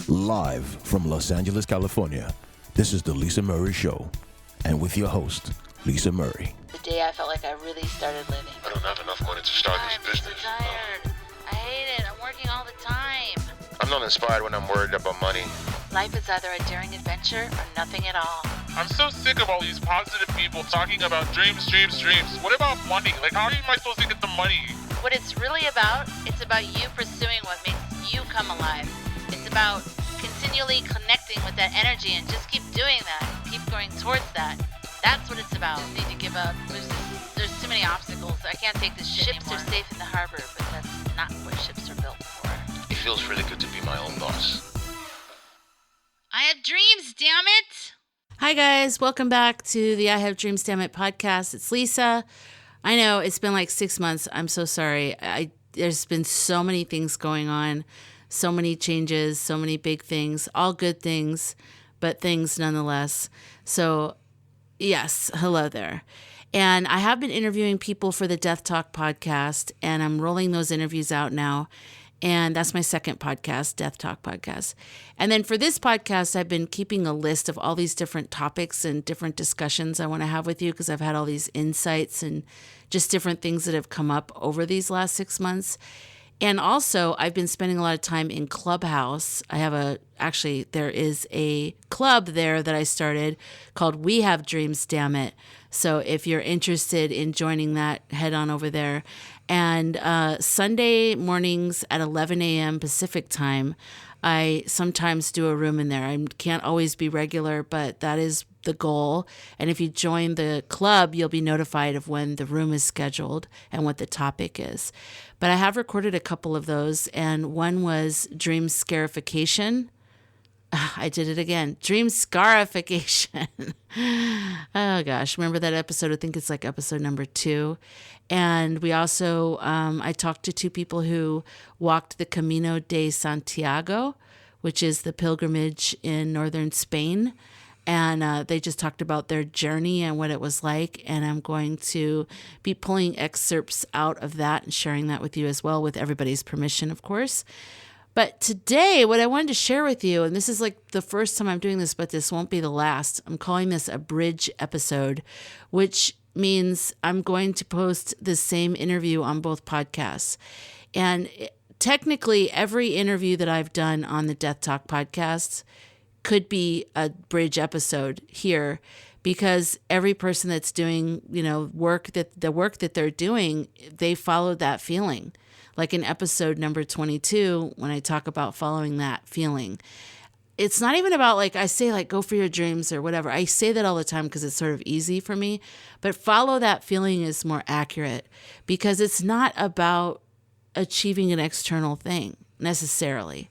Live from Los Angeles, California, this is The Lisa Murray Show. And with your host, Lisa Murray. The day I felt like I really started living. I don't have enough money to start this business. I'm so tired. I hate it. I'm working all the time. I'm not inspired when I'm worried about money. Life is either a daring adventure or nothing at all. I'm so sick of all these positive people talking about dreams. What about money? Like, how am I supposed to get the money? What it's really about, it's about you pursuing what makes you come alive. It's about continually connecting with that energy and just keep doing that. Keep going towards that. That's what it's about. I need to give up. There's too many obstacles. I can't take this shit anymore. Ships are safe in the harbor, but that's not what ships are built for. It feels really good to be my own boss. I have dreams, damn it! Hi guys, welcome back to the I Have Dreams Dammit podcast. It's Lisa. I know it's been like 6 months. I'm so sorry. There's been so many things going on, so many changes, so many big things, all good things, but things nonetheless. So yes, hello there. And I have been interviewing people for the Death Talk podcast, and I'm rolling those interviews out now. And that's my second podcast, Death Talk podcast. And then for this podcast, I've been keeping a list of all these different topics and different discussions I want to have with you because I've had all these insights and just different things that have come up over these last 6 months. And also, I've been spending a lot of time in Clubhouse. There is a club there that I started called We Have Dreams Dammit. So if you're interested in joining that, head on over there. And Sunday mornings at 11 a.m. Pacific time, I sometimes do a room in there. I can't always be regular, but that is the goal. And if you join the club, you'll be notified of when the room is scheduled and what the topic is. But I have recorded a couple of those, and one was dream scarification. I did it again. Dream scarification. Oh gosh, remember that episode? I think it's like episode number 2. And we also, I talked to 2 people who walked the Camino de Santiago, which is the pilgrimage in northern Spain. And they just talked about their journey and what it was like. And I'm going to be pulling excerpts out of that and sharing that with you as well, with everybody's permission, of course. But today, what I wanted to share with you, and this is like the first time I'm doing this, but this won't be the last. I'm calling this a bridge episode, which means I'm going to post the same interview on both podcasts. And technically, every interview that I've done on the Death Talk podcast could be a bridge episode here, because every person that's doing, the work that they're doing, they follow that feeling. Like in episode number 22, when I talk about following that feeling, it's not even about I say go for your dreams or whatever. I say that all the time because it's sort of easy for me, but follow that feeling is more accurate because it's not about achieving an external thing necessarily.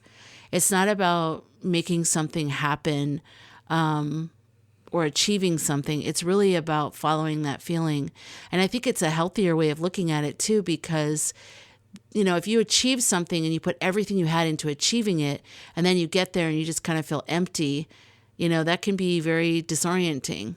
It's not about making something happen or achieving something. It's really about following that feeling. And I think it's a healthier way of looking at it too, because if you achieve something and you put everything you had into achieving it, and then you get there and you just kind of feel empty, that can be very disorienting.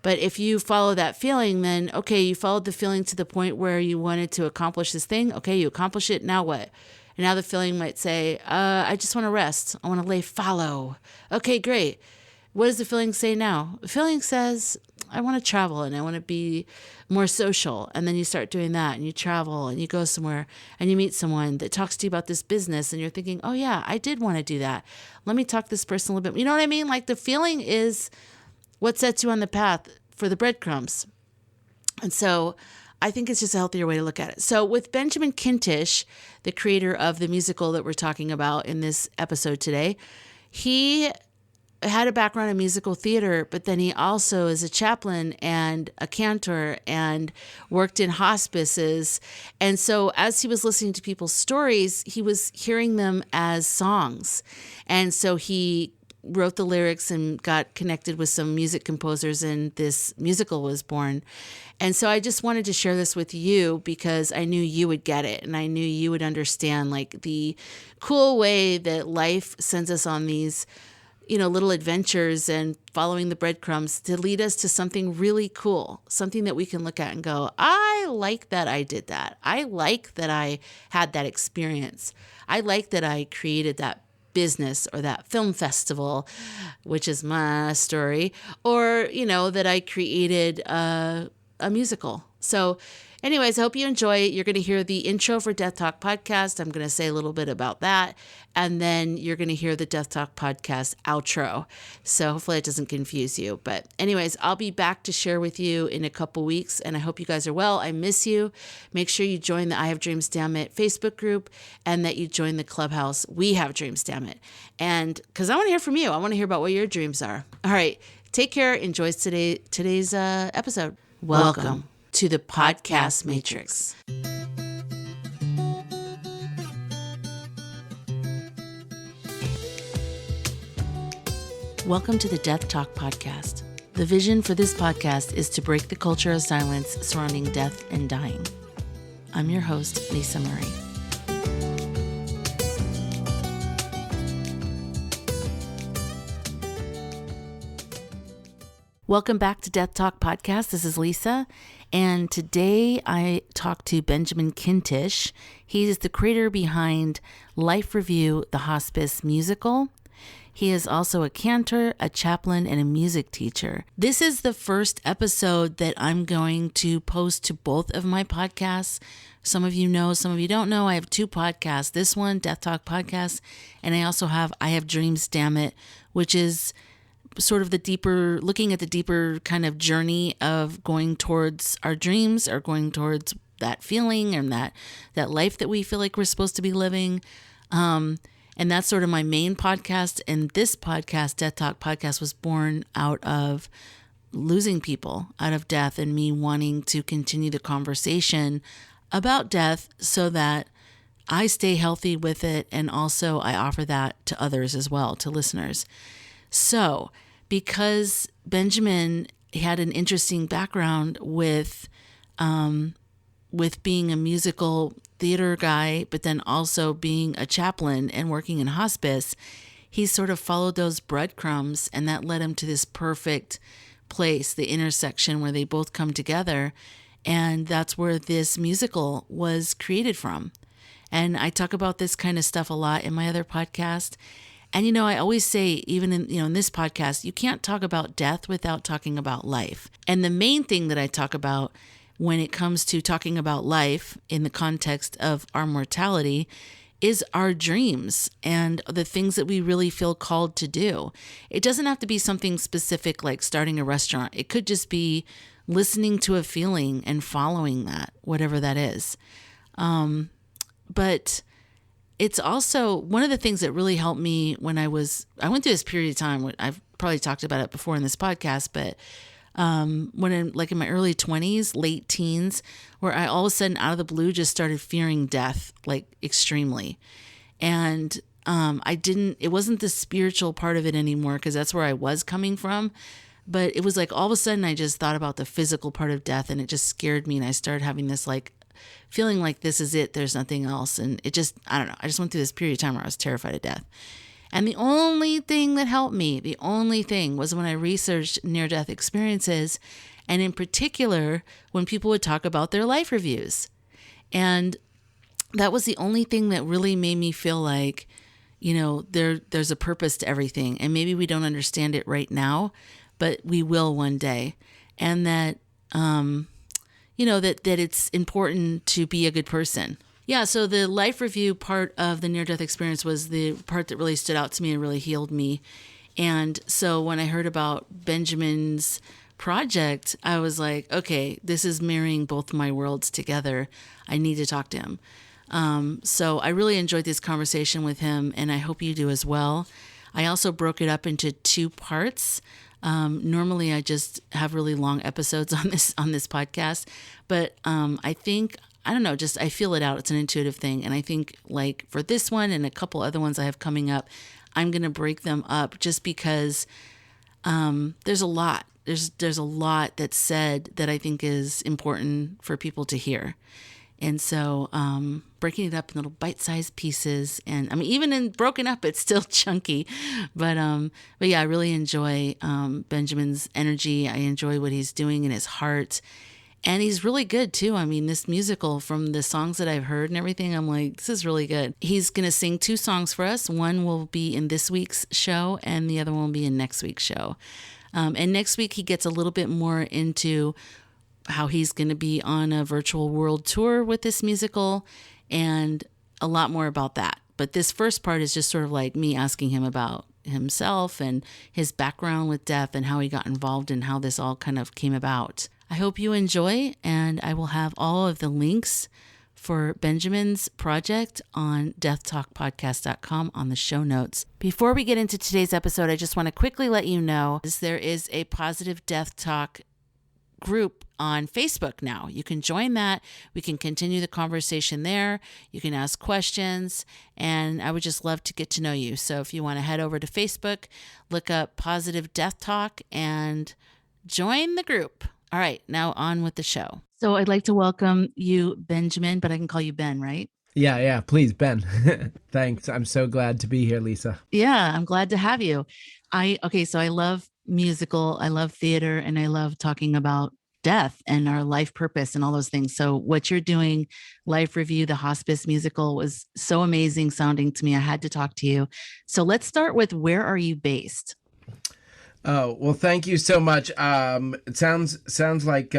But if you follow that feeling, then, okay, you followed the feeling to the point where you wanted to accomplish this thing. Okay, you accomplish it. Now what? And now the feeling might say, I just want to rest. I want to lay fallow. Okay, great. What does the feeling say now? The feeling says, I want to travel and I want to be more social. And then you start doing that and you travel and you go somewhere and you meet someone that talks to you about this business and you're thinking, oh yeah, I did want to do that. Let me talk to this person a little bit. You know what I mean? Like the feeling is what sets you on the path for the breadcrumbs. And so I think it's just a healthier way to look at it. So with Benjamin Kintisch, the creator of the musical that we're talking about in this episode today, he had a background in musical theater, but then he also is a chaplain and a cantor and worked in hospices. And so as he was listening to people's stories, he was hearing them as songs. And so he wrote the lyrics and got connected with some music composers, and this musical was born. And so I just wanted to share this with you because I knew you would get it and I knew you would understand the cool way that life sends us on these little adventures and following the breadcrumbs to lead us to something really cool, something that we can look at and go, I like that I did that. I like that I had that experience. I like that I created that business or that film festival, which is my story, or, that I created a musical. So anyways, I hope you enjoy it. You're going to hear the intro for Death Talk Podcast. I'm going to say a little bit about that. And then you're going to hear the Death Talk Podcast outro. So hopefully it doesn't confuse you. But anyways, I'll be back to share with you in a couple weeks. And I hope you guys are well. I miss you. Make sure you join the I Have Dreams Dammit Facebook group and that you join the Clubhouse We Have Dreams Dammit. And because I want to hear from you. I want to hear about what your dreams are. All right. Take care. Enjoy today's episode. Welcome to the Podcast Matrix. Welcome to the Death Talk Podcast. The vision for this podcast is to break the culture of silence surrounding death and dying. I'm your host, Lisa Murray. Welcome back to Death Talk Podcast. This is Lisa, and today I talked to Benjamin Kintisch. He is the creator behind Life Review, the Hospice Musical. He is also a cantor, a chaplain, and a music teacher. This is the first episode that I'm going to post to both of my podcasts. Some of you know, some of you don't know. I have two podcasts. This one, Death Talk Podcast, and I also have I Have Dreams Dammit, which is sort of looking at the deeper kind of journey of going towards our dreams or going towards that feeling and that life that we feel like we're supposed to be living. And that's sort of my main podcast. And this podcast, Death Talk Podcast, was born out of losing people, out of death, and me wanting to continue the conversation about death so that I stay healthy with it. And also I offer that to others as well, to listeners. So, because Benjamin had an interesting background with being a musical theater guy, but then also being a chaplain and working in hospice, he sort of followed those breadcrumbs, and that led him to this perfect place, the intersection where they both come together. And that's where this musical was created from. And I talk about this kind of stuff a lot in my other podcast. And, I always say, even in this podcast, you can't talk about death without talking about life. And the main thing that I talk about when it comes to talking about life in the context of our mortality is our dreams and the things that we really feel called to do. It doesn't have to be something specific like starting a restaurant. It could just be listening to a feeling and following that, whatever that is. But it's also one of the things that really helped me when I went through this period of time. I've probably talked about it before in this podcast, but when in my early 20s, late teens, where I all of a sudden out of the blue just started fearing death, extremely. And it wasn't the spiritual part of it anymore, because that's where I was coming from. But it was all of a sudden I just thought about the physical part of death, and it just scared me. And I started having this feeling like this is it, there's nothing else. And it just, I don't know, I just went through this period of time where I was terrified of death. And the only thing that helped me, was when I researched near-death experiences, and in particular, when people would talk about their life reviews. And that was the only thing that really made me feel like, there's a purpose to everything. And maybe we don't understand it right now, but we will one day. And that, that it's important to be a good person. Yeah, so the life review part of the near-death experience was the part that really stood out to me and really healed me. And so when I heard about Benjamin's project, I was like, okay, this is marrying both my worlds together. I need to talk to him. So I really enjoyed this conversation with him, and I hope you do as well. I also broke it up into two parts. Normally I just have really long episodes on this podcast, but I think, I don't know, just I feel it out. It's an intuitive thing. And I think for this one and a couple other ones I have coming up, I'm going to break them up just because there's a lot. There's a lot that's said that I think is important for people to hear. And so breaking it up in little bite-sized pieces, and I mean, even in broken up, it's still chunky. But yeah, I really enjoy Benjamin's energy. I enjoy what he's doing in his heart. And he's really good too. I mean, this musical, from the songs that I've heard and everything, I'm like, this is really good. He's going to sing 2 songs for us. One will be in this week's show and the other one will be in next week's show. And next week he gets a little bit more into how he's going to be on a virtual world tour with this musical and a lot more about that. But this first part is just sort of like me asking him about himself and his background with death and how he got involved and how this all kind of came about. I hope you enjoy, and I will have all of the links for Benjamin's project on deathtalkpodcast.com on the show notes. Before we get into today's episode, I just want to quickly let you know there is a Positive Death Talk group on Facebook now. You can join that. We can continue the conversation there. You can ask questions, and I would just love to get to know you. So if you want to head over to Facebook, look up Positive Death Talk and join the group. All right, now on with the show. So I'd like to welcome you, Benjamin, but I can call you Ben, right? Yeah, please, Ben. Thanks. I'm so glad to be here, Lisa. Yeah, I'm glad to have you. So I love musical, I love theater, and I love talking about death and our life purpose and all those things. So what you're doing, Life Review, the Hospice Musical, was so amazing sounding to me. I had to talk to you. So let's start with, where are you based? Oh, well, thank you so much. It sounds like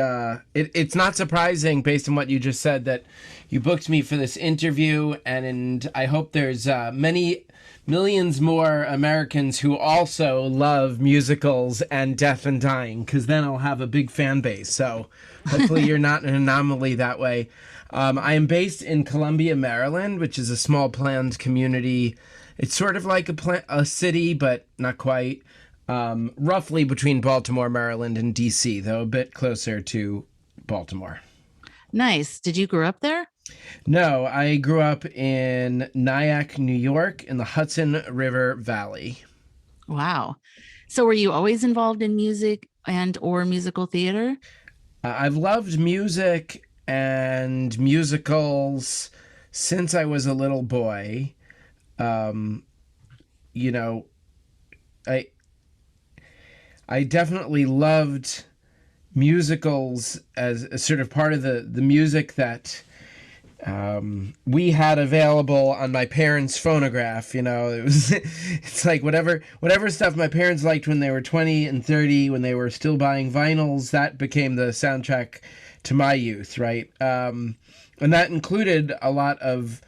it's not surprising, based on what you just said, that you booked me for this interview, and I hope there's many millions more Americans who also love musicals and death and dying, because then I'll have a big fan base. So hopefully you're not an anomaly that way. I am based in Columbia, Maryland, which is a small planned community. It's sort of like a city, but not quite. Roughly between Baltimore, Maryland, and D.C., though a bit closer to Baltimore. Nice. Did you grow up there? No, I grew up in Nyack, New York, in the Hudson River Valley. Wow. So were you always involved in music and or musical theater? I've loved music and musicals since I was a little boy. I definitely loved musicals as a sort of part of the music that we had available on my parents' phonograph. It's like whatever stuff my parents liked when they were 20 and 30, when they were still buying vinyls, that became the soundtrack to my youth, right? And that included a lot of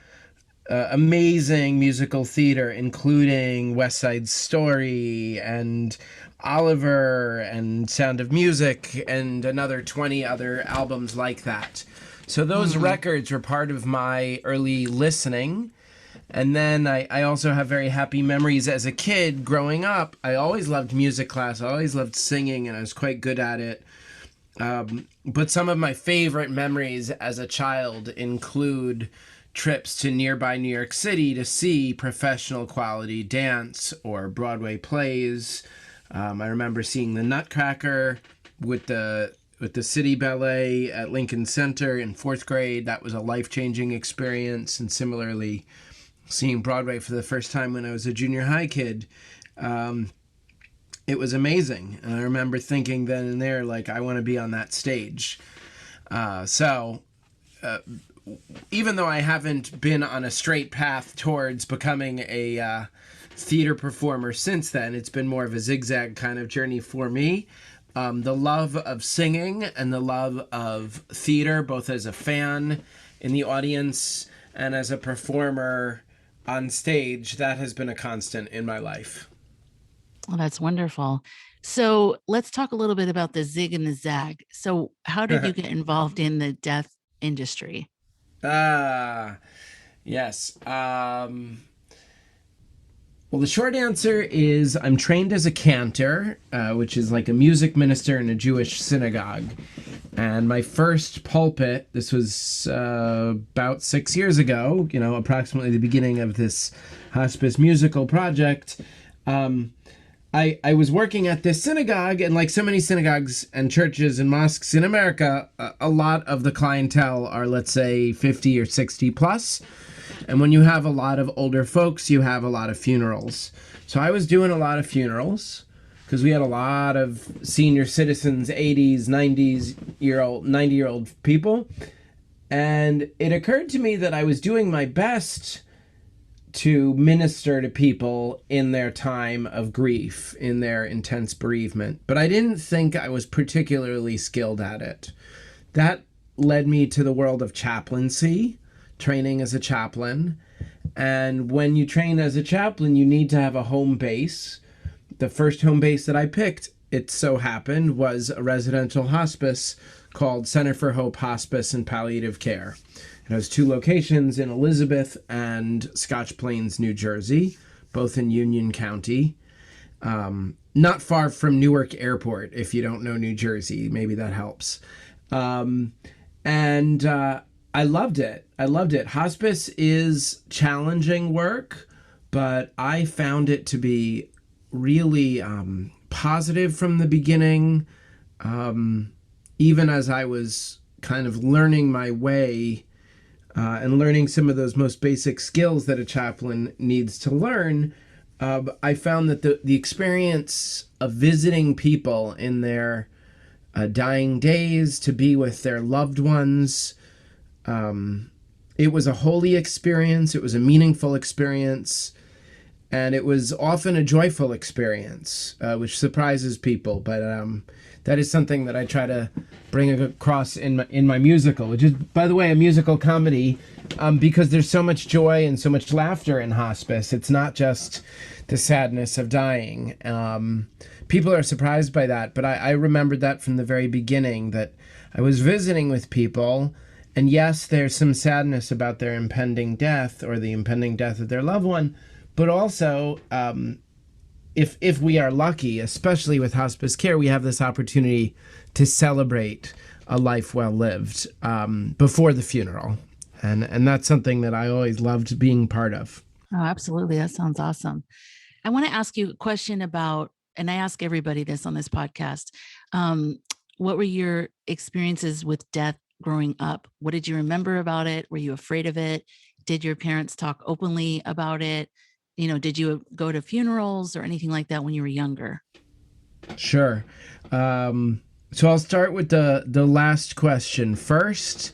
amazing musical theater, including West Side Story and Oliver and Sound of Music and another 20 other albums like that. So those records were part of my early listening. And then I also have very happy memories as a kid growing up. I always loved music class. I always loved singing, and I was quite good at it. But some of my favorite memories as a child include trips to nearby New York City to see professional quality dance or Broadway plays. I remember seeing the Nutcracker with the City Ballet at Lincoln Center in 4th grade. That was a life-changing experience. And similarly, seeing Broadway for the first time when I was a junior high kid, it was amazing. And I remember thinking then and there, like, I want to be on that stage. Even though I haven't been on a straight path towards becoming a theater performer since then, it's been more of a zigzag kind of journey for me. The love of singing and the love of theater, both as a fan in the audience and as a performer on stage, that has been a constant in my life. Oh, that's wonderful. So let's talk a little bit about the zig and the zag. So how did you get involved in the death industry? Yes. Well, the short answer is I'm trained as a cantor, which is like a music minister in a Jewish synagogue. And my first pulpit, this was about 6 years ago, approximately the beginning of this Hospice Musical project. I was working at this synagogue, and like so many synagogues and churches and mosques in America, a lot of the clientele are, let's say, 50 or 60 plus. And when you have a lot of older folks, you have a lot of funerals. So I was doing a lot of funerals because we had a lot of senior citizens, 80s, 90-year-old people. And it occurred to me that I was doing my best to minister to people in their time of grief, in their intense bereavement. But I didn't think I was particularly skilled at it. That led me to the world of chaplaincy, training as a chaplain. And when you train as a chaplain, you need to have a home base. The first home base that I picked, it so happened, was a residential hospice called Center for Hope Hospice and Palliative Care. It has 2 locations in Elizabeth and Scotch Plains, New Jersey, both in Union County. Not far from Newark Airport, if you don't know New Jersey. Maybe that helps. I loved it. Hospice is challenging work, but I found it to be really positive from the beginning. Even as I was kind of learning my way and learning some of those most basic skills that a chaplain needs to learn, I found that the experience of visiting people in their dying days, to be with their loved ones, it was a holy experience, it was a meaningful experience, and it was often a joyful experience, which surprises people. But that is something that I try to bring across in my musical, which is, by the way, a musical comedy, because there's so much joy and so much laughter in hospice. It's not just the sadness of dying. People are surprised by that, but I remembered that from the very beginning, that I was visiting with people, and yes, there's some sadness about their impending death or the impending death of their loved one, but also, if we are lucky, especially with hospice care, we have this opportunity to celebrate a life well lived before the funeral. And that's something that I always loved being part of. Oh, absolutely. That sounds awesome. I want to ask you a question about, and I ask everybody this on this podcast, what were your experiences with death growing up? What did you remember about it? Were you afraid of it? Did your parents talk openly about it? Did you go to funerals or anything like that when you were younger? Sure. So I'll start with the last question first.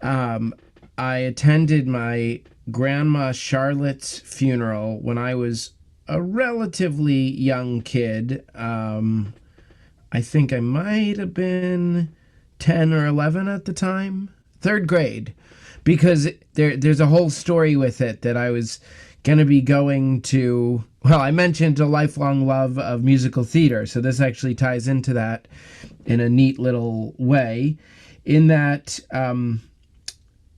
I attended my grandma Charlotte's funeral when I was a relatively young kid. I think I might have been 10 or 11 at the time, 3rd grade, because there's a whole story with it that I was going to be going to. Well, I mentioned a lifelong love of musical theater, so this actually ties into that in a neat little way, in that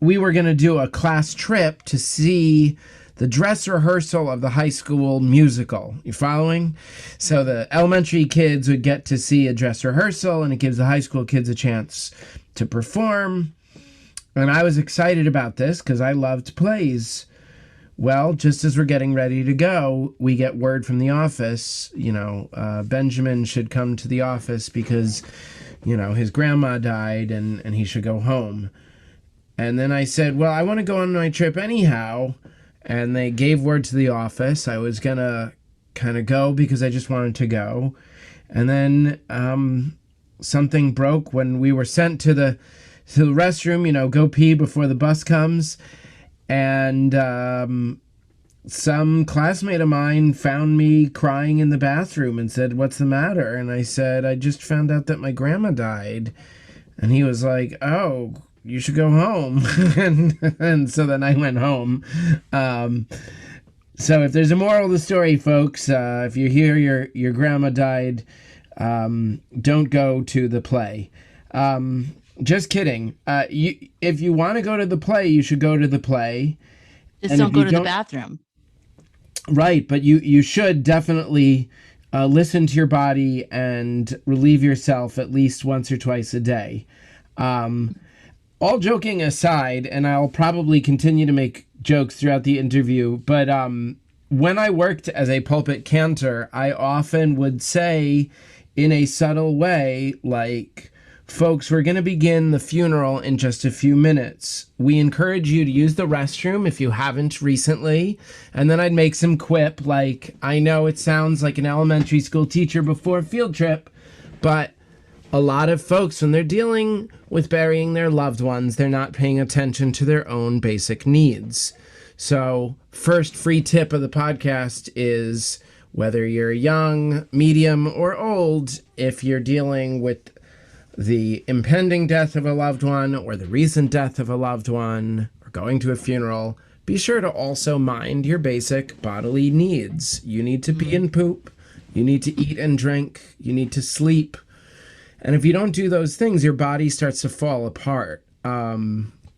we were going to do a class trip to see the dress rehearsal of the high school musical. You following? So the elementary kids would get to see a dress rehearsal, and it gives the high school kids a chance to perform. And I was excited about this because I loved plays. Well, just as we're getting ready to go, we get word from the office, Benjamin should come to the office because, his grandma died and he should go home. And then I said, well, I want to go on my trip anyhow. And they gave word to the office. I was going to kind of go because I just wanted to go. And then something broke when we were sent to the restroom, go pee before the bus comes. And some classmate of mine found me crying in the bathroom and said, "What's the matter?" And I said, "I just found out that my grandma died." And he was like, "Oh, you should go home." and so then I went home. So if there's a moral to the story, folks, if you hear your grandma died, don't go to the play. Just kidding. If you want to go to the play, you should go to the play. Just don't go to the bathroom. Right, but you should definitely listen to your body and relieve yourself at least once or twice a day. All joking aside, and I'll probably continue to make jokes throughout the interview, but when I worked as a pulpit cantor, I often would say in a subtle way, like, Folks, we're going to begin the funeral in just a few minutes. We encourage you to use the restroom if you haven't recently. And then I'd make some quip like, I know it sounds like an elementary school teacher before a field trip, but a lot of folks, when they're dealing with burying their loved ones, they're not paying attention to their own basic needs. So, first free tip of the podcast is whether you're young, medium, or old, if you're dealing with the impending death of a loved one or the recent death of a loved one or going to a funeral, be sure to also mind your basic bodily needs. You need to pee and poop. You need to eat and drink. You need to sleep. And if you don't do those things, your body starts to fall apart.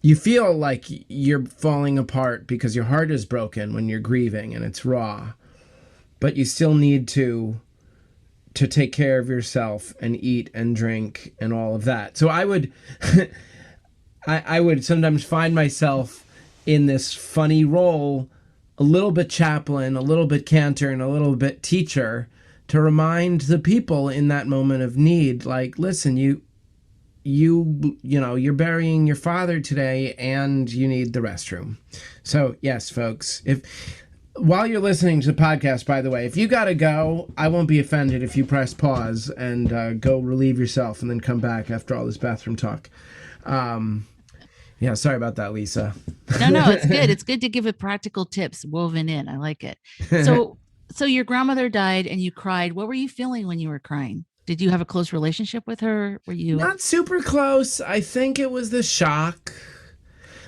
You feel like you're falling apart because your heart is broken when you're grieving and it's raw. But you still need to take care of yourself and eat and drink and all of that. So I would I would sometimes find myself in this funny role, a little bit chaplain, a little bit cantor, and a little bit teacher, to remind the people in that moment of need, like, listen, you know, you're burying your father today and you need the restroom. So yes, folks, while you're listening to the podcast, by the way, if you gotta go, I won't be offended if you press pause and go relieve yourself and then come back after all this bathroom talk. Yeah, sorry about that, Lisa. No, it's good. It's good to give it practical tips woven in. I like it. So your grandmother died and you cried. What were you feeling when you were crying? Did you have a close relationship with her? Were you not super close? I think it was the shock.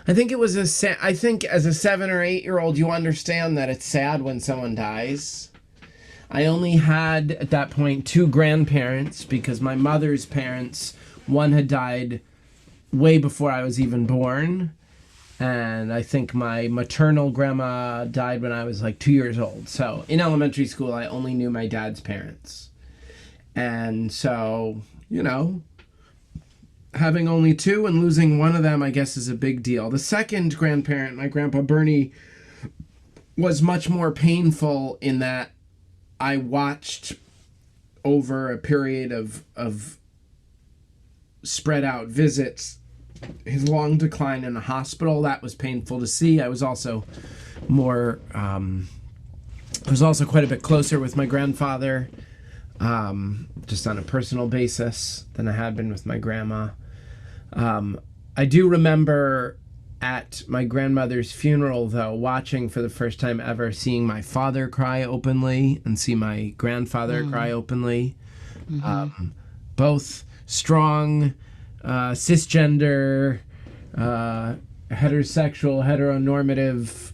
I think it was I think as a 7 or 8 year old, you understand that it's sad when someone dies. I only had at that point 2 grandparents because my mother's parents, one had died way before I was even born. And I think my maternal grandma died when I was like 2 years old. So in elementary school, I only knew my dad's parents. And so, you know, having only 2 and losing one of them, I guess, is a big deal. The second grandparent, my grandpa Bernie, was much more painful in that I watched over a period of spread out visits his long decline in the hospital. That was painful to see. I was also quite a bit closer with my grandfather, just on a personal basis than I had been with my grandma. I do remember at my grandmother's funeral, though, watching for the first time ever, seeing my father cry openly and see my grandfather cry openly. Mm-hmm. Both strong, cisgender, heterosexual, heteronormative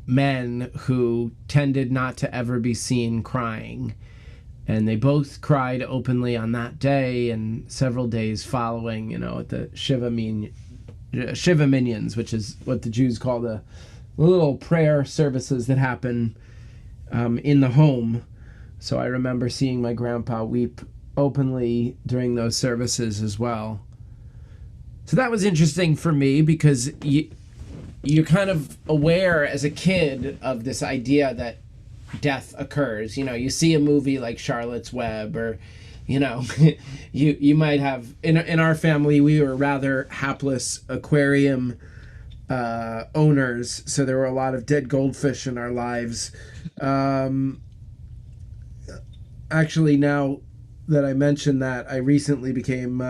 men who tended not to ever be seen crying. And they both cried openly on that day and several days following, you know, at the Shiva Minions, which is what the Jews call the little prayer services that happen in the home. So I remember seeing my grandpa weep openly during those services as well. So that was interesting for me because you're kind of aware as a kid of this idea that death occurs. You know, you see a movie like Charlotte's Web, or, you know, you might have, in our family, we were rather hapless aquarium owners, so there were a lot of dead goldfish in our lives. Actually, now that I mention that, I recently became,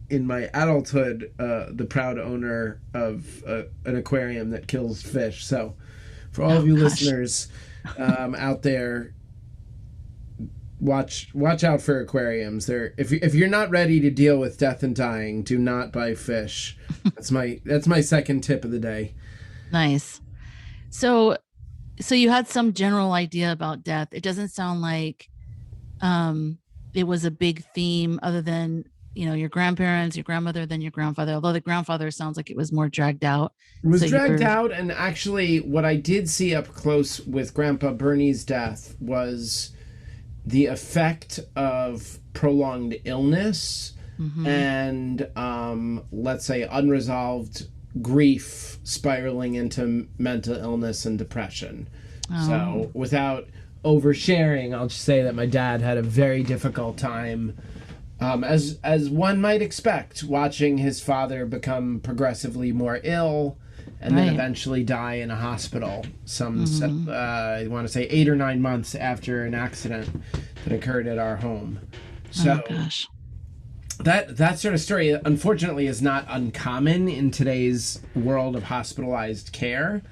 in my adulthood, the proud owner of an aquarium that kills fish. So for all of you listeners out there, watch out for aquariums. If you're not ready to deal with death and dying, do not buy fish. That's my second tip of the day. Nice. So you had some general idea about death. It doesn't sound like it was a big theme other than, you know, your grandparents, your grandmother, then your grandfather, although the grandfather sounds like it was more dragged out. It was dragged out, and actually what I did see up close with Grandpa Bernie's death was the effect of prolonged illness and, let's say, unresolved grief spiraling into mental illness and depression. Oh. So without oversharing, I'll just say that my dad had a very difficult time As one might expect, watching his father become progressively more ill and then eventually die in a hospital I want to say 8 or 9 months after an accident that occurred at our home. So oh gosh. that sort of story, unfortunately, is not uncommon in today's world of hospitalized care.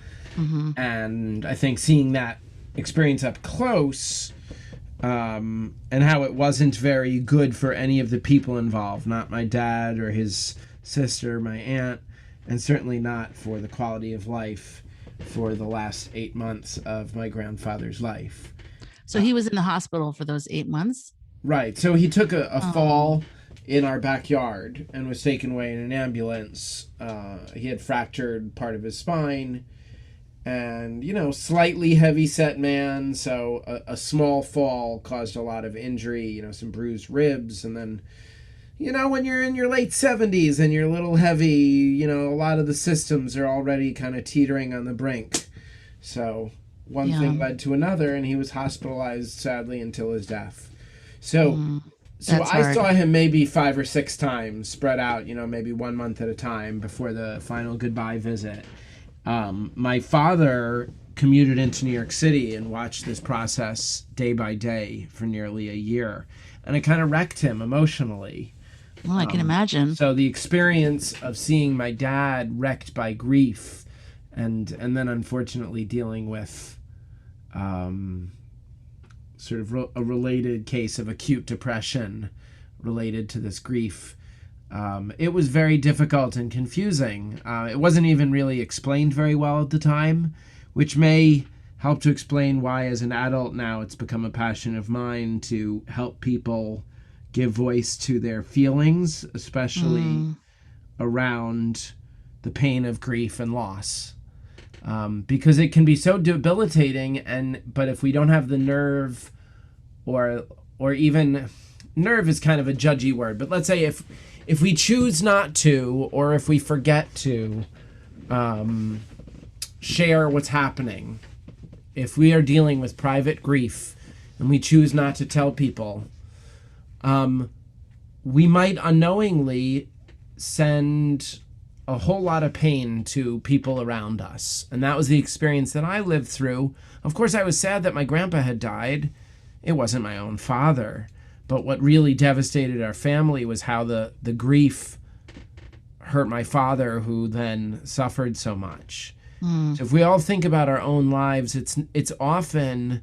And I think seeing that experience up close, and how it wasn't very good for any of the people involved, not my dad or his sister, my aunt, and certainly not for the quality of life for the last 8 months of my grandfather's life. So he was in the hospital for those 8 months? Right. So he took a fall in our backyard and was taken away in an ambulance. He had fractured part of his spine and, slightly heavy-set man. So a small fall caused a lot of injury, some bruised ribs. And then, when you're in your late 70s and you're a little heavy, a lot of the systems are already kind of teetering on the brink. So one thing led to another, and he was hospitalized, sadly, until his death. So I saw him maybe 5 or 6 times, spread out, maybe 1 month at a time before the final goodbye visit. My father commuted into New York City and watched this process day by day for nearly a year. And it kind of wrecked him emotionally. Well, I can imagine. So the experience of seeing my dad wrecked by grief and then unfortunately dealing with sort of a related case of acute depression related to this grief, it was very difficult and confusing. It wasn't even really explained very well at the time, which may help to explain why as an adult now it's become a passion of mine to help people give voice to their feelings, especially around the pain of grief and loss. Because it can be so debilitating, but if we don't have the nerve, or even nerve is kind of a judgy word, but let's say if we choose not to, or if we forget to share what's happening, if we are dealing with private grief and we choose not to tell people, we might unknowingly send a whole lot of pain to people around us. And that was the experience that I lived through. Of course, I was sad that my grandpa had died. It wasn't my own father. But what really devastated our family was how the grief hurt my father, who then suffered so much. So if we all think about our own lives, it's often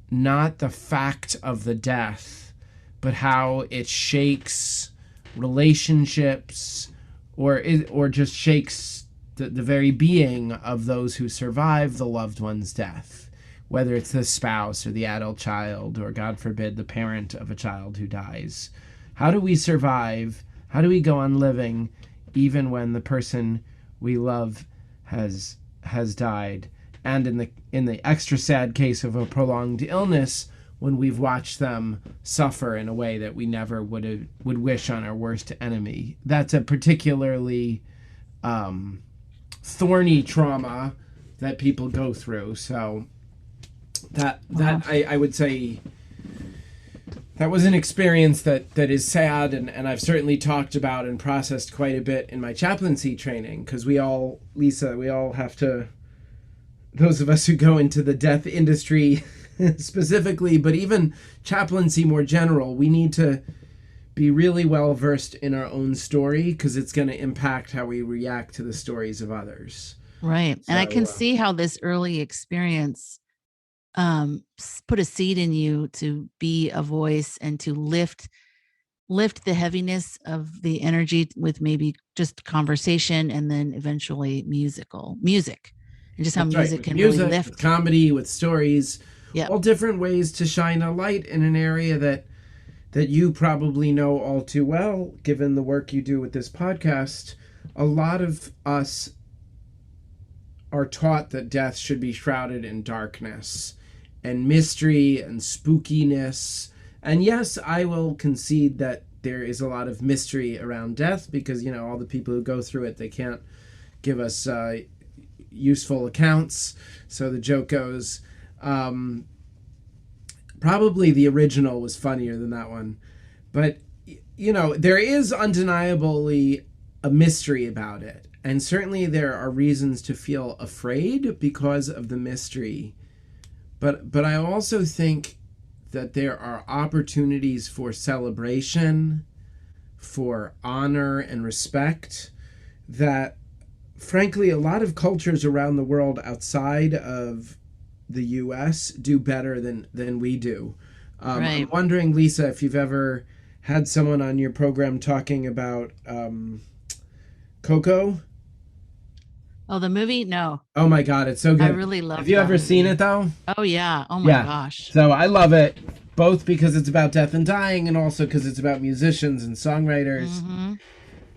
not the fact of the death, but how it shakes relationships, or just shakes the very being of those who survive the loved one's death, whether it's the spouse or the adult child, or God forbid, the parent of a child who dies. How do we survive? How do we go on living even when the person we love has died? And in the extra sad case of a prolonged illness, when we've watched them suffer in a way that we never would wish on our worst enemy. That's a particularly thorny trauma that people go through. So that I would say that was an experience that is sad, and I've certainly talked about and processed quite a bit in my chaplaincy training, because we all have to, those of us who go into the death industry specifically, but even chaplaincy more general, we need to be really well versed in our own story, because it's going to impact how we react to the stories of others. Right. And I can see how this early experience put a seed in you to be a voice and to lift the heaviness of the energy with maybe just conversation, and then eventually music, and just how music can really lift. With comedy, with stories. All different ways to shine a light in an area that you probably know all too well, given the work you do with this podcast. A lot of us are taught that death should be shrouded in darkness and mystery and spookiness. And yes, I will concede that there is a lot of mystery around death, because, all the people who go through it, they can't give us useful accounts. So the joke goes, probably the original was funnier than that one, But, there is undeniably a mystery about it. And certainly there are reasons to feel afraid because of the mystery. But I also think that there are opportunities for celebration, for honor and respect that, frankly, a lot of cultures around the world outside of the U.S. do better than we do. Right. I'm wondering, Lisa, if you've ever had someone on your program talking about Coco. Oh, the movie? No. Oh my God, it's so good. I really love it. Have you ever seen it though? Oh yeah. Oh my gosh. So I love it, both because it's about death and dying, and also because it's about musicians and songwriters.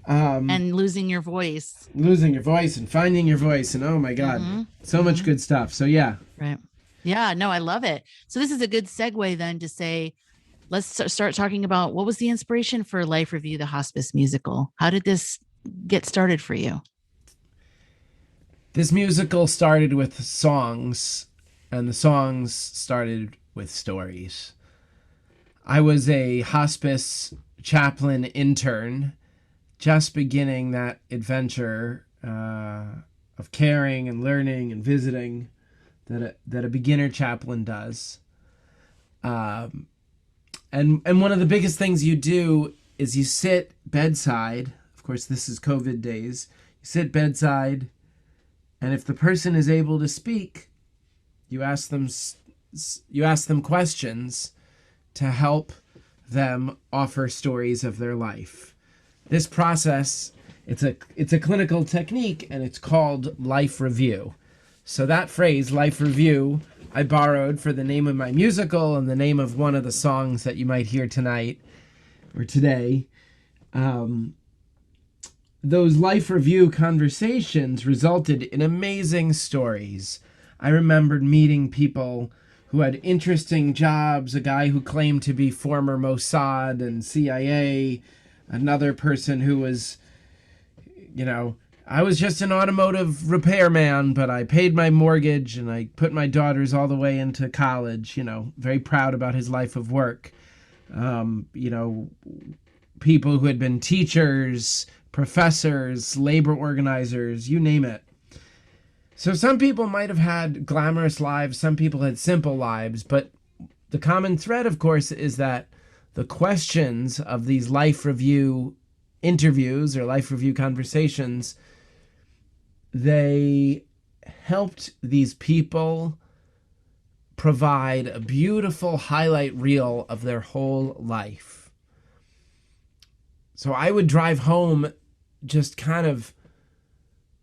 And losing your voice. Losing your voice and finding your voice, and oh my God, so much good stuff. So yeah. Right. Yeah, no, I love it. So this is a good segue then to say, let's start talking about what was the inspiration for Life Review, the Hospice Musical? How did this get started for you? This musical started with songs, and the songs started with stories. I was a hospice chaplain intern, just beginning that adventure of caring and learning and visiting that a beginner chaplain does. And one of the biggest things you do is you sit bedside. Of course, this is COVID days. You sit bedside, and if the person is able to speak, you ask them questions to help them offer stories of their life. This process, it's a clinical technique, and it's called Life Review. So that phrase, Life Review, I borrowed for the name of my musical and the name of one of the songs that you might hear tonight or today. Those Life Review conversations resulted in amazing stories. I remembered meeting people who had interesting jobs, a guy who claimed to be former Mossad and CIA, another person who was, I was just an automotive repairman, but I paid my mortgage and I put my daughters all the way into college, very proud about his life of work. People who had been teachers, professors, labor organizers, you name it. So some people might have had glamorous lives, some people had simple lives, but the common thread, of course, is that the questions of these Life Review interviews or Life Review conversations, they helped these people provide a beautiful highlight reel of their whole life. So I would drive home just kind of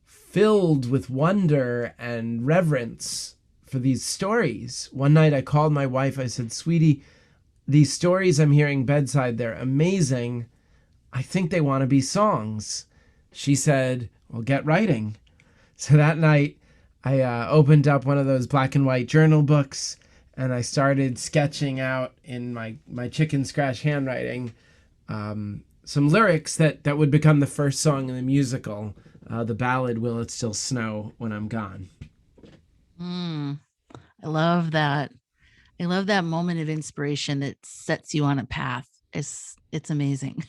filled with wonder and reverence for these stories. One night I called my wife. I said, "Sweetie, these stories I'm hearing bedside, they're amazing. I think they want to be songs." She said, "Well, get writing." So that night I opened up one of those black and white journal books, and I started sketching out in my chicken scratch handwriting some lyrics that would become the first song in the musical, the ballad, "Will It Still Snow When I'm Gone." I love that. I love that moment of inspiration that sets you on a path. It's amazing.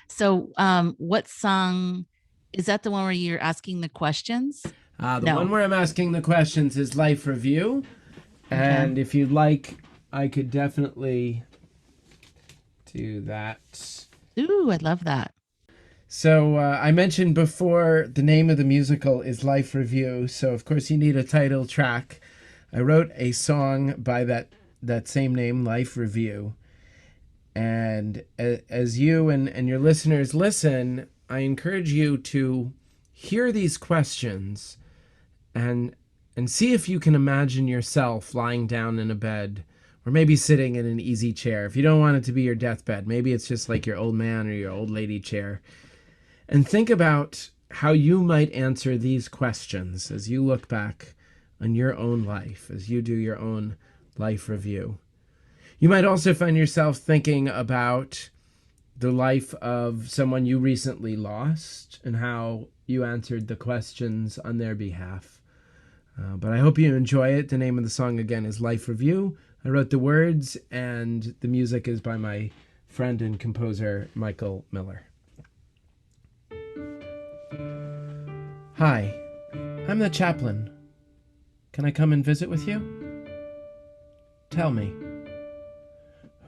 So what song, is that the one where you're asking the questions? The one where I'm asking the questions is Life Review. And if you'd like, I could definitely do that. Ooh, I love that. So I mentioned before the name of the musical is Life Review. So, of course, you need a title track. I wrote a song by that same name, Life Review. And as you and your listeners listen, I encourage you to hear these questions and see if you can imagine yourself lying down in a bed or maybe sitting in an easy chair. If you don't want it to be your deathbed, maybe it's just like your old man or your old lady chair. And think about how you might answer these questions as you look back on your own life, as you do your own life review. You might also find yourself thinking about the life of someone you recently lost and how you answered the questions on their behalf. But I hope you enjoy it. The name of the song, again, is Life Review. I wrote the words, and the music is by my friend and composer Michael Miller. Hi, I'm the chaplain. Can I come and visit with you? Tell me,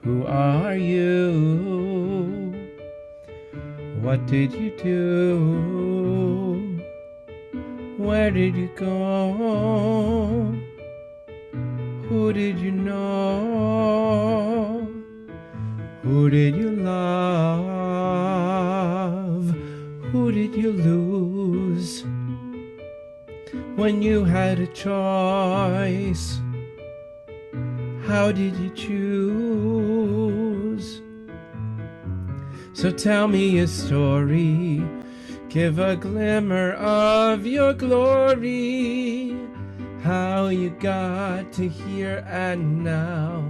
who are you? What did you do? Where did you go? Who did you know? Who did you love? Who did you lose? When you had a choice, how did you choose? So tell me a story, give a glimmer of your glory, how you got to here and now.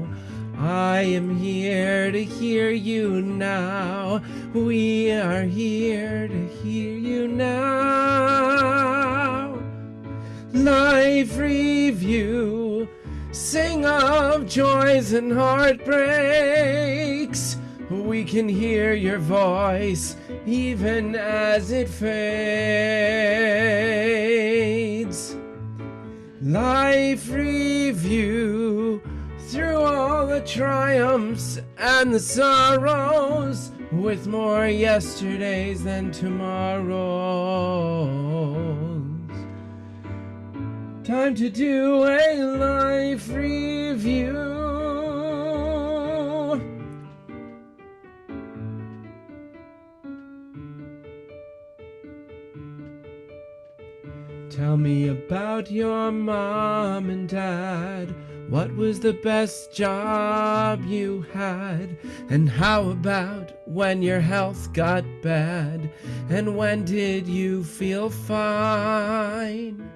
I am here to hear you now. We are here to hear you now. Life review, sing of joys and heartbreaks. We can hear your voice even as it fades. Life review, through all the triumphs and the sorrows, with more yesterdays than tomorrows. Time to do a life review. Tell me about your mom and dad. What was the best job you had? And how about when your health got bad? And when did you feel fine?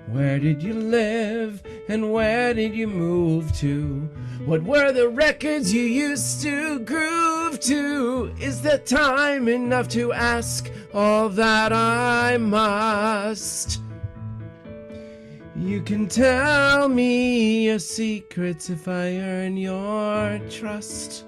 Where did you live and where did you move to? What were the records you used to groove to? Is the time enough to ask all that I must? You can tell me your secrets if I earn your trust.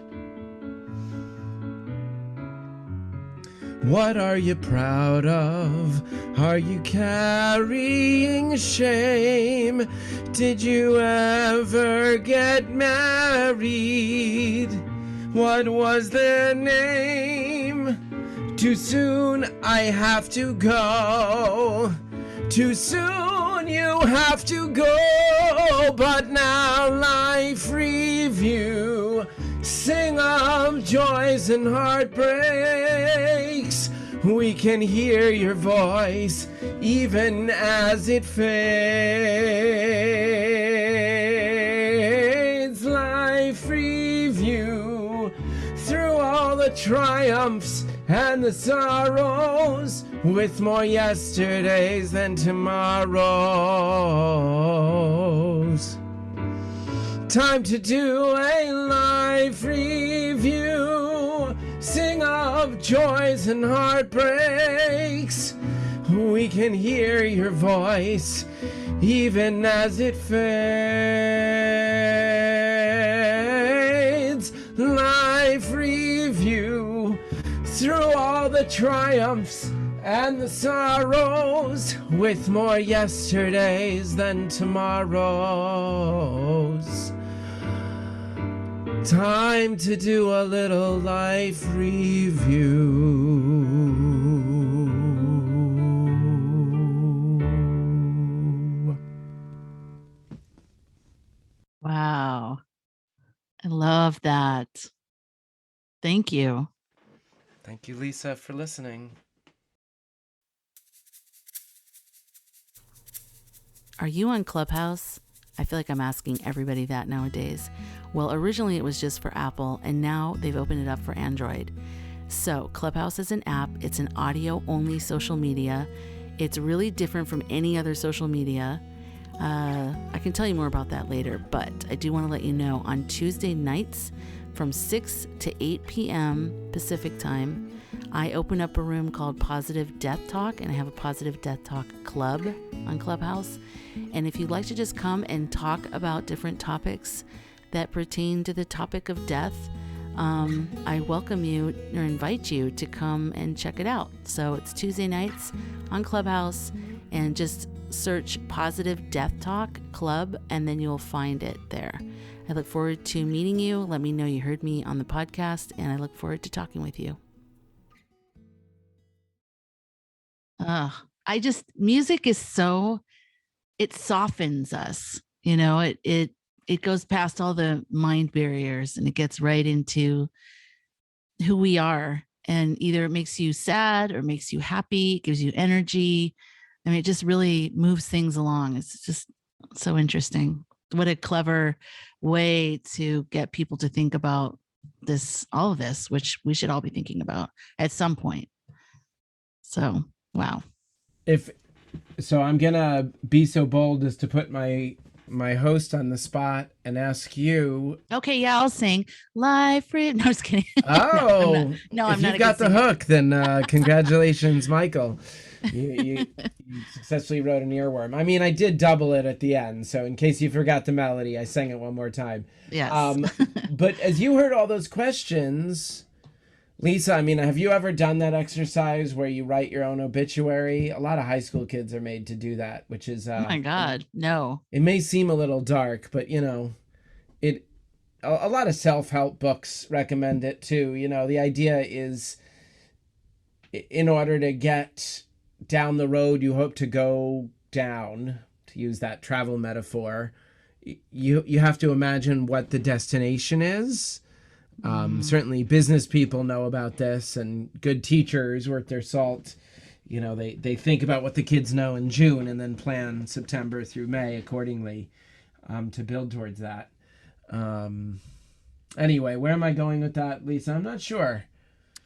What are you proud of? Are you carrying shame? Did you ever get married? What was their name? Too soon, I have to go. Too soon, you have to go. But now, life review, sing of joys and heartbreaks. We can hear your voice even as it fades. Life review, through all the triumphs and the sorrows, with more yesterdays than tomorrows. Time to do a life review, sing of joys and heartbreaks. We can hear your voice even as it fades. Life review, through all the triumphs and the sorrows, with more yesterdays than tomorrows. Time to do a little life review. Wow. I love that. Thank you. Thank you, Lisa, for listening. Are you on Clubhouse? I feel like I'm asking everybody that nowadays. Well, originally it was just for Apple, and now they've opened it up for Android. So Clubhouse is an app. It's an audio-only social media. It's really different from any other social media. I can tell you more about that later, but I do want to let you know on Tuesday nights from 6 to 8 p.m. Pacific time, I open up a room called Positive Death Talk, and I have a Positive Death Talk club on Clubhouse. And if you'd like to just come and talk about different topics that pertain to the topic of death, I welcome you or invite you to come and check it out. So it's Tuesday nights on Clubhouse, and just search Positive Death Talk Club, and then you'll find it there. I look forward to meeting you. Let me know you heard me on the podcast, and I look forward to talking with you. Music is so, it softens us, it goes past all the mind barriers, and it gets right into who we are. And either it makes you sad or makes you happy, it gives you energy. I mean, it just really moves things along. It's just so interesting. What a clever way to get people to think about all of this, which we should all be thinking about at some point. So, wow. So I'm gonna be so bold as to put my host on the spot and ask you. Okay, yeah, I'll sing Life. No, I'm just kidding. Oh, I'm not. If you've got the hook, then congratulations, Michael. You successfully wrote an earworm. I mean, I did double it at the end, so in case you forgot the melody, I sang it one more time. Yes. But as you heard all those questions, Lisa, I mean, have you ever done that exercise where you write your own obituary? A lot of high school kids are made to do that, which is... oh my God, no. It may seem a little dark, but, a lot of self-help books recommend it too. The idea is, in order to get down the road you hope to go down, to use that travel metaphor, you have to imagine what the destination is. Certainly business people know about this, and good teachers worth their salt. They think about what the kids know in June and then plan September through May accordingly, to build towards that. Anyway, where am I going with that, Lisa? I'm not sure.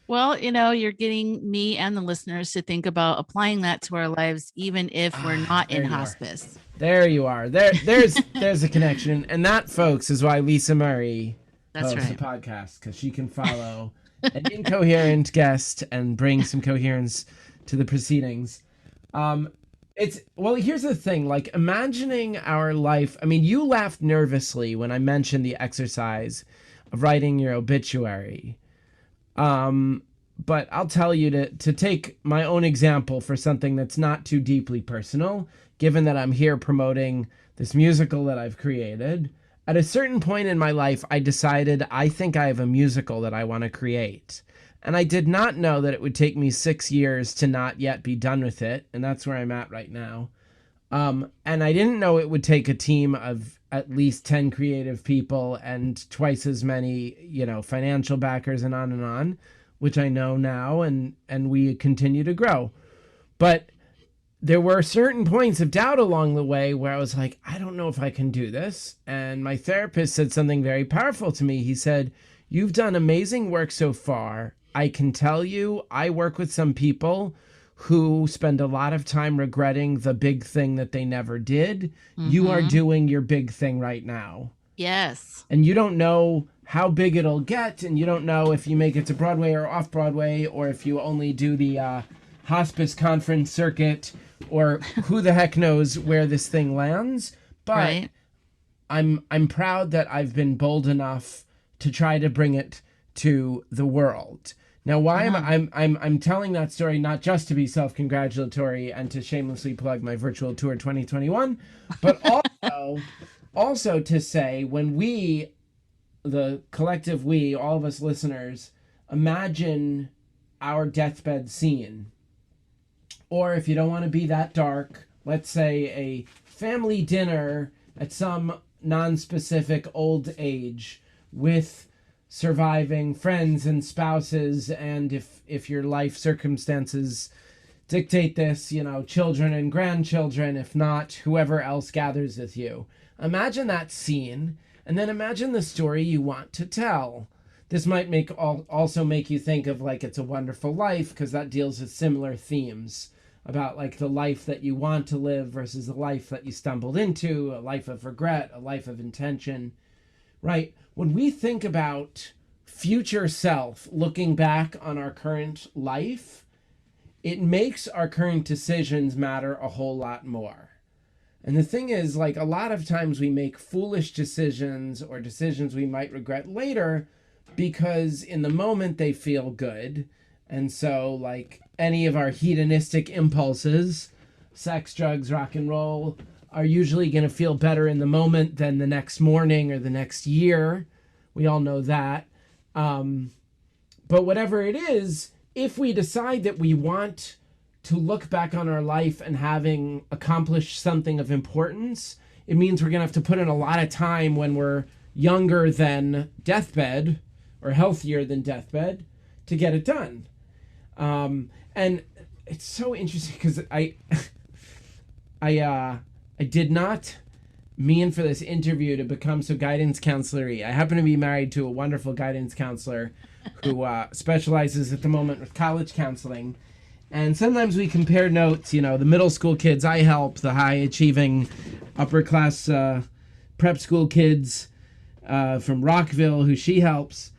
Well, you're getting me and the listeners to think about applying that to our lives, even if we're not in hospice. There you are. There's a connection. And that, folks, is why Lisa Murray hosts a podcast, because she can follow an incoherent guest and bring some coherence to the proceedings. Here's the thing, like imagining our life. I mean, you laughed nervously when I mentioned the exercise of writing your obituary. But I'll tell you to take my own example for something that's not too deeply personal, given that I'm here promoting this musical that I've created. At a certain point in my life, I decided I think I have a musical that I want to create. And I did not know that it would take me 6 years to not yet be done with it. And that's where I'm at right now. And I didn't know it would take a team of at least 10 creative people and twice as many, financial backers and on, which I know now, and we continue to grow. But there were certain points of doubt along the way where I was like, I don't know if I can do this. And my therapist said something very powerful to me. He said, "You've done amazing work so far. I can tell you, I work with some people who spend a lot of time regretting the big thing that they never did. Mm-hmm. You are doing your big thing right now." Yes. And you don't know how big it'll get, and you don't know if you make it to Broadway or off Broadway, or if you only do the hospice conference circuit, or who the heck knows where this thing lands. But right. I'm proud that I've been bold enough to try to bring it to the world. Now, why I'm telling that story not just to be self-congratulatory and to shamelessly plug my virtual tour 2021, but also to say, when we, the collective we, all of us listeners, imagine our deathbed scene, or if you don't want to be that dark, let's say a family dinner at some non-specific old age with surviving friends and spouses, and if your life circumstances dictate this, children and grandchildren, if not, whoever else gathers with you. Imagine that scene, and then imagine the story you want to tell. This might also make you think of like It's a Wonderful Life, because that deals with similar themes about like the life that you want to live versus the life that you stumbled into, a life of regret, a life of intention, right? When we think about future self looking back on our current life, it makes our current decisions matter a whole lot more. And the thing is, like, a lot of times we make foolish decisions or decisions we might regret later because in the moment they feel good. And so, like any of our hedonistic impulses, sex, drugs, rock and roll, are usually going to feel better in the moment than the next morning or the next year. We all know that. But whatever it is, if we decide that we want to look back on our life and having accomplished something of importance, it means we're going to have to put in a lot of time when we're younger than deathbed or healthier than deathbed to get it done. And it's so interesting because I did not mean for this interview to become so guidance counselor-y. I happen to be married to a wonderful guidance counselor who specializes at the moment with college counseling. And sometimes we compare notes, the middle school kids I help, the high-achieving upper-class prep school kids from Rockville who she helps.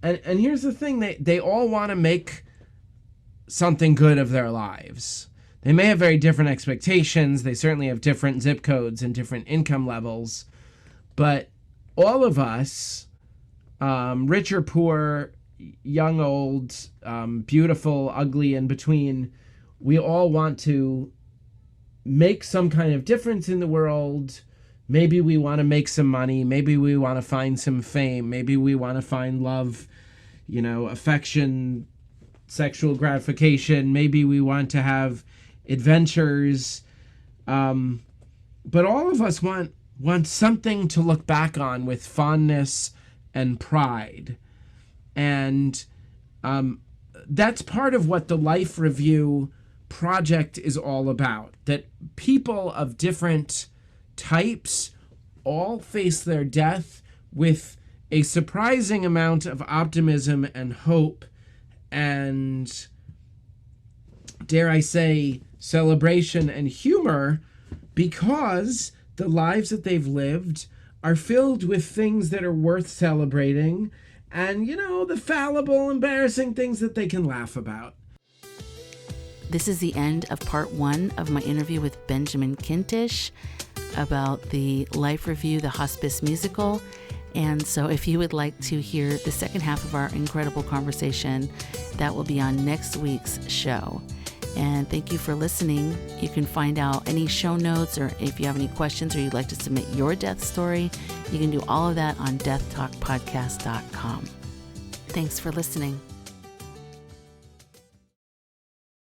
And here's the thing, they all want to make something good of their lives. They may have very different expectations. They certainly have different zip codes and different income levels. But all of us, rich or poor, young, old, beautiful, ugly, in between, we all want to make some kind of difference in the world. Maybe we want to make some money. Maybe we want to find some fame. Maybe we want to find love, affection, sexual gratification. Maybe we want to have adventures. But all of us want something to look back on with fondness and pride. And that's part of what the Life Review project is all about. That people of different types all face their death with a surprising amount of optimism and hope and, dare I say, celebration and humor, because the lives that they've lived are filled with things that are worth celebrating and, the fallible, embarrassing things that they can laugh about. This is the end of part 1 of my interview with Benjamin Kintisch about the Life Review, the Hospice Musical. And so if you would like to hear the second half of our incredible conversation, that will be on next week's show. And thank you for listening. You can find out any show notes, or if you have any questions or you'd like to submit your death story, you can do all of that on deathtalkpodcast.com. Thanks for listening.